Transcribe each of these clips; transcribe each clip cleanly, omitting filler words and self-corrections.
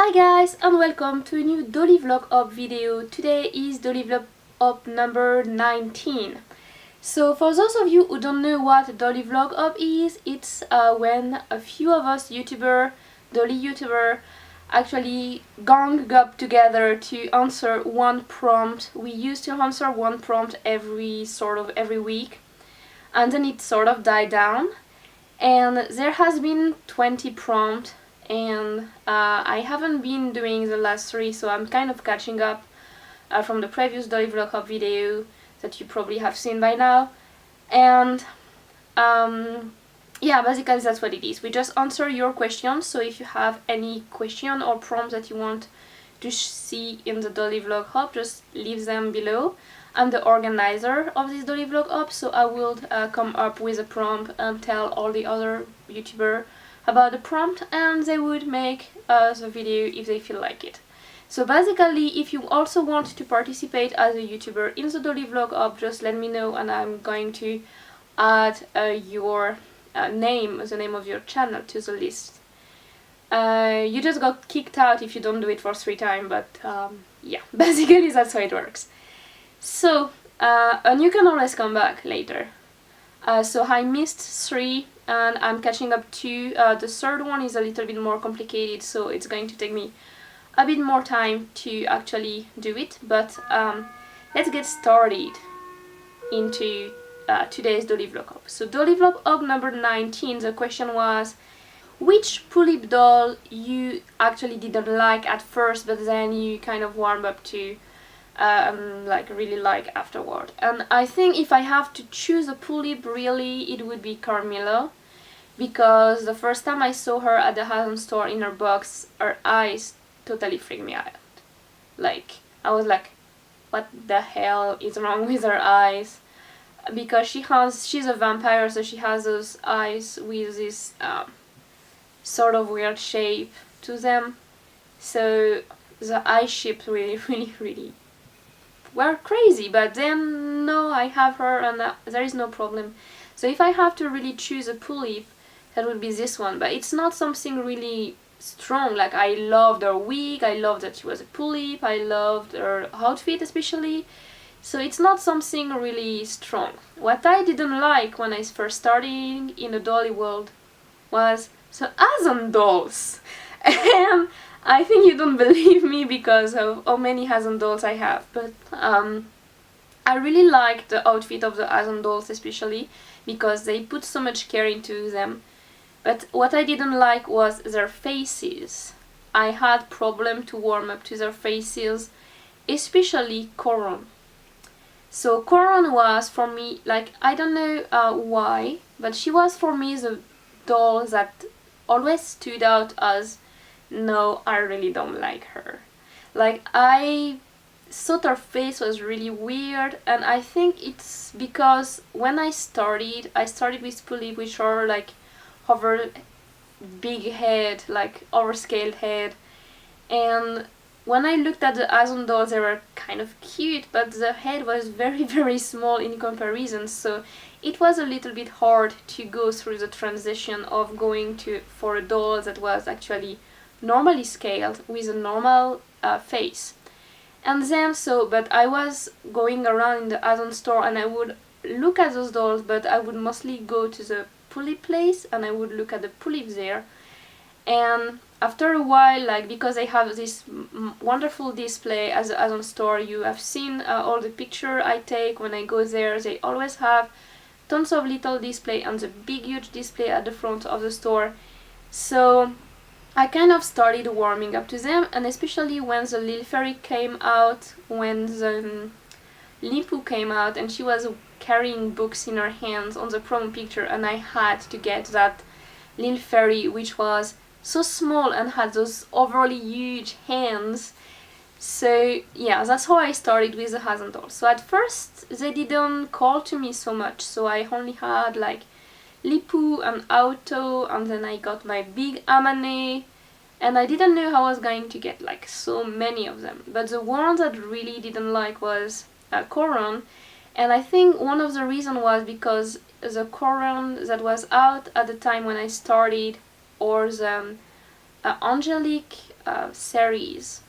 Hi guys and welcome to a new Dolly Vlog Hop video. Today is Dolly Vlog Hop number 19. So for those of you who don't know what Dolly Vlog Hop is, it's when a few of us Dolly YouTuber, actually gang up together to answer one prompt. We used to answer one prompt every week, and then it sort of died down. And there has been 20 prompts, and I haven't been doing the last 3, so I'm kind of catching up from the previous Dolly Vlog Hop video that you probably have seen by now. And yeah, basically that's what it is. We just answer your questions, so if you have any question or prompt that you want to see in the Dolly Vlog Hop, just leave them below. I'm the organizer of this Dolly Vlog Hop, so I will come up with a prompt and tell all the other YouTubers about the prompt, and they would make the video if they feel like it. So basically, if you also want to participate as a YouTuber in the Dolly Vlog Hop, just let me know and I'm going to add your name, the name of your channel, to the list. You just got kicked out if you don't do it for 3 times, but yeah, basically that's how it works. So, and you can always come back later. So I missed 3 and I'm catching up 2. The third one is a little bit more complicated, so it's going to take me a bit more time to actually do it. But let's get started into today's Dolly Vlog Hop. So Dolly Vlog Hop number 19, the question was, which Pullip doll you actually didn't like at first, but then you kind of warmed up to like really like afterward. And I think if I have to choose a Pullip, really it would be Carmilla, because the first time I saw her at the Azone store in her box, her eyes totally freaked me out. Like, I was like, what the hell is wrong with her eyes? Because she's a vampire, so she has those eyes with this sort of weird shape to them. So the eye shapes really were crazy, but then no, I have her and there is no problem. So if I have to really choose a Pullip, that would be this one, but it's not something really strong. Like, I loved her wig, I loved that she was a Pullip, I loved her outfit especially, so it's not something really strong. What I didn't like when I first started in the dolly world was the Azone dolls. And I think you don't believe me because of how many Azone dolls I have, but I really like the outfit of the Azone dolls, especially because they put so much care into them. But what I didn't like was their faces. I had problem to warm up to their faces, especially Koron. So Koron was for me, like, I don't know why, but she was for me the doll that always stood out as, no, I really don't like her. Like, I thought her face was really weird, and I think it's because when I started with Pullip, which are like over big head, like overscaled head, and when I looked at the Azone dolls, they were kind of cute, but the head was very small in comparison, so it was a little bit hard to go through the transition of going for a doll that was actually normally scaled with a normal face. And then but I was going around in the Azone store and I would look at those dolls, but I would mostly go to the Pullip place and I would look at the Pullip there. And after a while, like, because they have this wonderful display at the Azone store, you have seen all the picture I take when I go there, they always have tons of little display and the big huge display at the front of the store. So I kind of started warming up to them, and especially when the lil'fairy came out, when the Limpu came out, and she was carrying books in her hands on the promo picture, and I had to get that lil'fairy, which was so small and had those overly huge hands. So yeah, that's how I started with the Azone dolls. So at first they didn't call to me so much, so I only had like Lipu and Auto, and then I got my big Amane, and I didn't know how I was going to get like so many of them. But the one that really didn't like was Koron, and I think one of the reasons was because the Koron that was out at the time when I started, or the angelic series.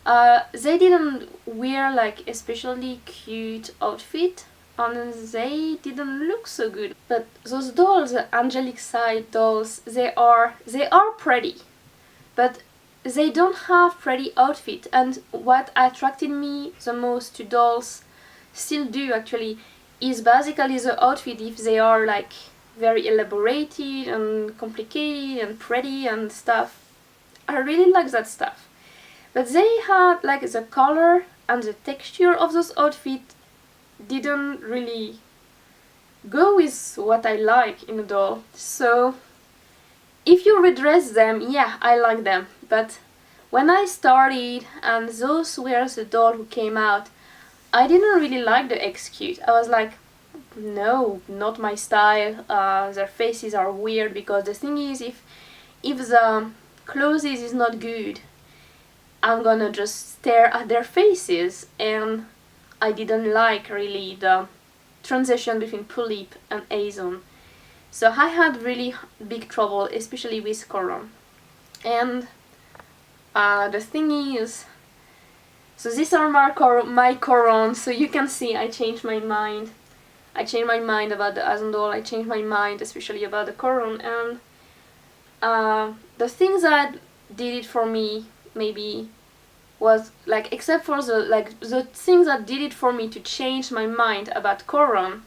They didn't wear like especially cute outfit and they didn't look so good. But those dolls, the angelic side dolls, they are pretty, but they don't have pretty outfit. And what attracted me the most to dolls, still do actually, is basically the outfit. If they are like very elaborated and complicated and pretty and stuff, I really like that stuff. But they had like the color and the texture of those outfits didn't really go with what I like in a doll. So if you redress them, yeah, I like them. But when I started and those were the doll who came out, I didn't really like the excute. I was like, no, not my style. Their faces are weird, because the thing is, if the clothes is not good, I'm gonna just stare at their faces, and I didn't like really the transition between Pullip and Azone. So I had really big trouble, especially with Koron. And the thing is, so these are my Korons, so you can see I changed my mind. I changed my mind about the Azone doll, I changed my mind especially about the Koron, and the things that did it for me maybe was like, except for the things that did it for me to change my mind about Koron,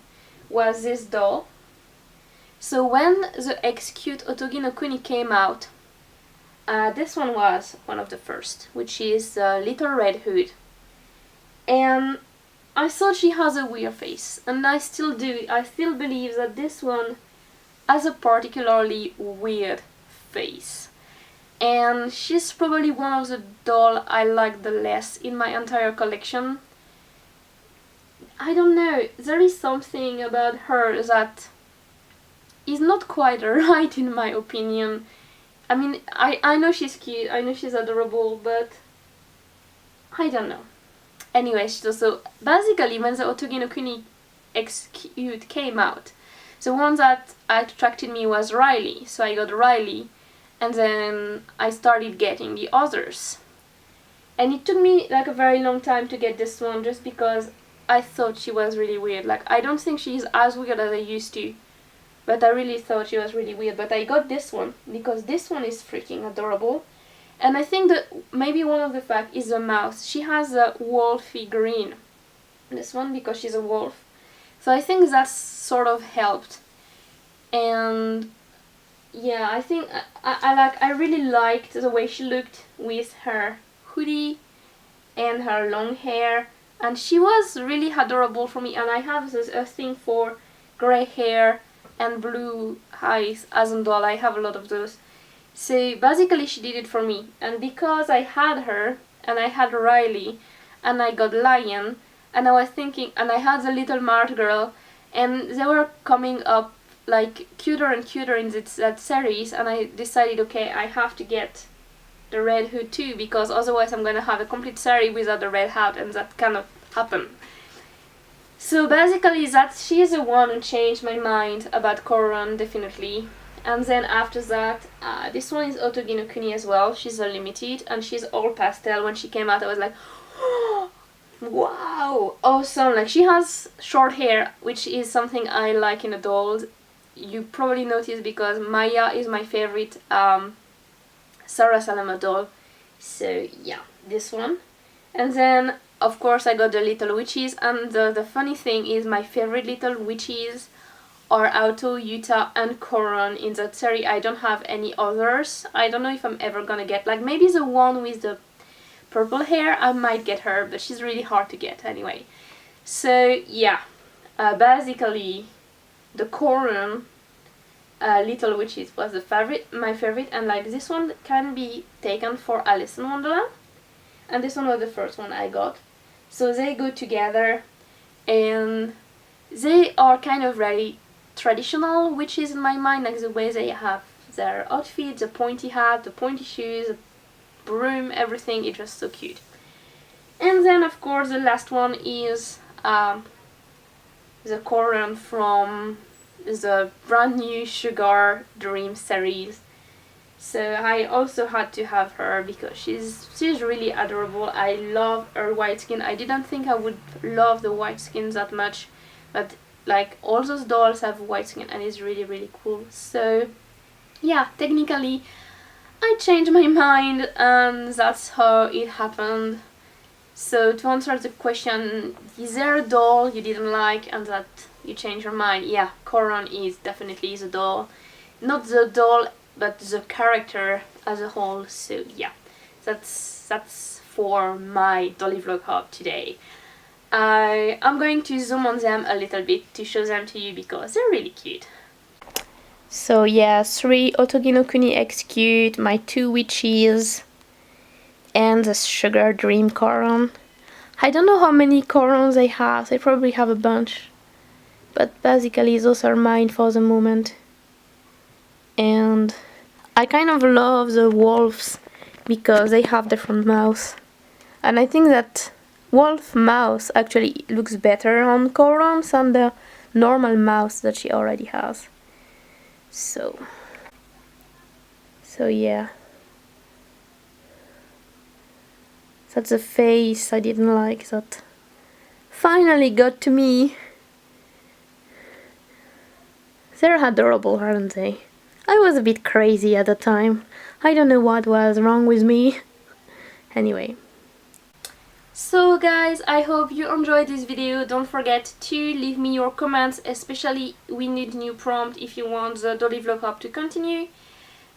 was this doll. So when the excute Otogi no Kuni came out, this one was one of the first, which is the Little Red Hood. And I thought she has a weird face, and I still do. I still believe that this one has a particularly weird face. And she's probably one of the doll I like the less in my entire collection. I don't know, there is something about her that is not quite right in my opinion. I mean, I know she's cute, I know she's adorable, but I don't know. Anyway, so basically when the Otogi no Kuni excute came out, the one that attracted me was Raili, so I got Raili, and then I started getting the others. And it took me like a very long time to get this one, just because I thought she was really weird. Like, I don't think she's as weird as I used to, but I really thought she was really weird. But I got this one because this one is freaking adorable. And I think that maybe one of the facts is the mouth. She has a wolfy grin, this one, because she's a wolf. So I think that sort of helped. And yeah, I think I really liked the way she looked with her hoodie and her long hair, and she was really adorable for me. And I have a thing for grey hair and blue eyes as a doll. I have a lot of those. So basically she did it for me, and because I had her and I had Raili and I got Lien, and I was thinking, and I had the little Mart girl, and they were coming up like cuter and cuter in that series, and I decided, okay, I have to get the red hood too, because otherwise I'm gonna have a complete series without the red hat, and that kind of happened. So basically that she is the one who changed my mind about Koron, definitely. And then after that, this one is Otogi no Kuni as well. She's a limited, and she's all pastel. When she came out I was like, oh, wow, awesome. Like, she has short hair, which is something I like in a doll. You probably noticed, because Maya is my favorite Sarah Salama doll. So yeah, this one. And then of course I got the little witches, and the funny thing is my favorite little witches are Auto, Yuta and Koron in that series. I don't have any others. I don't know if I'm ever gonna get, like, maybe the one with the purple hair, I might get her, but she's really hard to get anyway. So yeah, basically the Koron Little Witches was my favorite, and like this one can be taken for Alice in Wonderland, and this one was the first one I got. So they go together, and they are kind of really traditional witches in my mind, like the way they have their outfit, the pointy hat, the pointy shoes, the broom, everything. It's just so cute. And then of course the last one is the Koron from the brand new Sugar Dream series. So I also had to have her because she's really adorable. I love her white skin. I didn't think I would love the white skins that much, but like all those dolls have white skin and it's really really cool. So yeah, technically I changed my mind and that's how it happened. So to answer the question, is there a doll you didn't like and that you changed your mind? Yeah, Koron is definitely the doll. Not the doll, but the character as a whole. So yeah, that's for my Dolly Vlog Hop today. I'm going to zoom on them a little bit to show them to you because they're really cute. So yeah, 3 Otogi no Kuni excute, my 2 witches, and the Sugar Dream Koron. I don't know how many Korons they have, they probably have a bunch. But basically those are mine for the moment. And I kind of love the wolves because they have different mouths. And I think that wolf mouth actually looks better on Korons than the normal mouth that she already has. So yeah. That's a face I didn't like that finally got to me. They're adorable, aren't they? I was a bit crazy at the time. I don't know what was wrong with me. Anyway. So guys, I hope you enjoyed this video. Don't forget to leave me your comments, especially we need new prompt if you want the Dolly Vlog Hop to continue.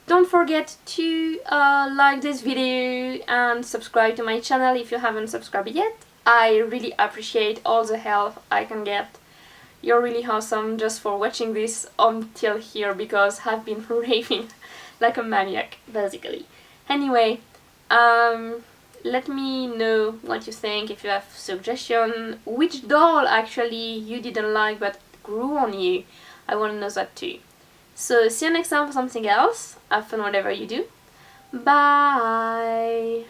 Don't forget to like this video and subscribe to my channel if you haven't subscribed yet. I really appreciate all the help I can get. You're really awesome just for watching this until here because I've been raving like a maniac basically. Anyway, let me know what you think, if you have suggestion, which doll actually you didn't like but grew on you. I want to know that too. So see you next time for something else. Have fun whatever you do. Bye!